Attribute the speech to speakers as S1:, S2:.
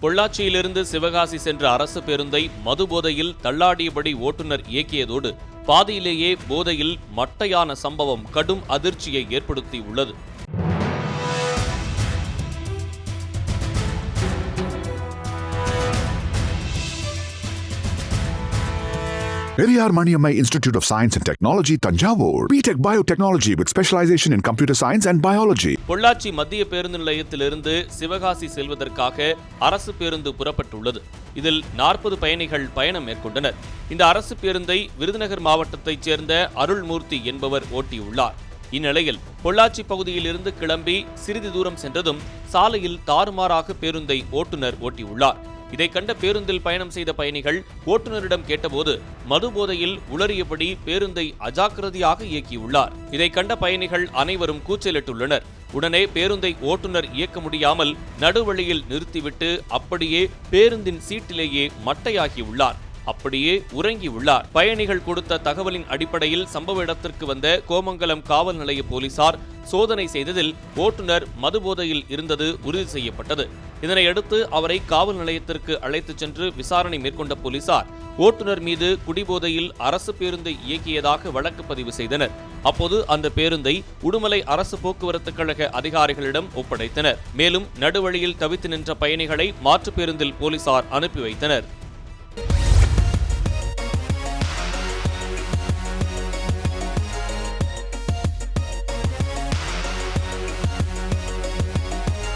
S1: பொள்ளாச்சியிலிருந்து சிவகாசி சென்ற அரசு பேருந்தை மதுபோதையில் தள்ளாடியபடி ஓட்டுநர் இயக்கியதோடு பாதியிலேயே போதையில் மட்டையான சம்பவம் கடும் அதிர்ச்சியை ஏற்படுத்தியுள்ளது.
S2: Periyar Maniammai Institute of Science and Technology, Tanjavur. B.Tech Biotechnology with specialization in computer science and biology.
S1: Pollachi மத்திய பேருந்து நிலையத்திலிருந்து சிவகாசி செல்வதற்காக அரசு பேருந்து புறப்பட்டுள்ளது. இதில் 40 பயணிகள் பயணம் மேற்கொண்டனர். இந்த அரசு பேருந்தை விருதுநகர் மாவட்டத்தைச் சேர்ந்த அருள்மூர்த்தி என்பவர் ஓட்டியுள்ளார். இந்நிலையில் பொள்ளாச்சி பகுதியிலிருந்து கிளம்பி சிறிது தூரம் சென்றதும் சாலையில் தாறுமாறாக பேருந்தை ஓட்டுநர் ஓட்டியுள்ளார். இதை கண்ட பேருந்தில் பயணம் செய்த பயணிகள் ஓட்டுநரிடம் கேட்டபோது மதுபோதையில் உளறியபடி பேருந்தை அஜாக்கிரதையாக இயக்கியுள்ளார். இதை கண்ட பயணிகள் அனைவரும் கூச்சலிட்டுள்ளனர். உடனே பேருந்தை ஓட்டுநர் இயக்க முடியாமல் நடுவழியில் நிறுத்திவிட்டு அப்படியே பேருந்தின் சீட்டிலேயே மட்டையாகியுள்ளார். அப்படியே உறங்கியுள்ளார். பயணிகள் கொடுத்த தகவலின் அடிப்படையில் சம்பவ இடத்திற்கு வந்த கோமங்கலம் காவல் நிலைய போலீசார் சோதனை செய்ததில் ஓட்டுநர் மதுபோதையில் இருந்தது உறுதி செய்யப்பட்டது. இதனையடுத்து அவரை காவல் நிலையத்திற்கு அழைத்துச் சென்று விசாரணை மேற்கொண்ட போலீசார் ஓட்டுநர் மீது குடிபோதையில் அரசு பேருந்தை இயக்கியதாக வழக்கு பதிவு செய்தனர். அப்போது அந்த பேருந்தை உடுமலை அரசு போக்குவரத்து கழக அதிகாரிகளிடம் ஒப்படைத்தனர். மேலும் நடுவழியில் தவித்து நின்ற பயணிகளை மாற்றுப் பேருந்தில் போலீசார் அனுப்பி வைத்தனர்.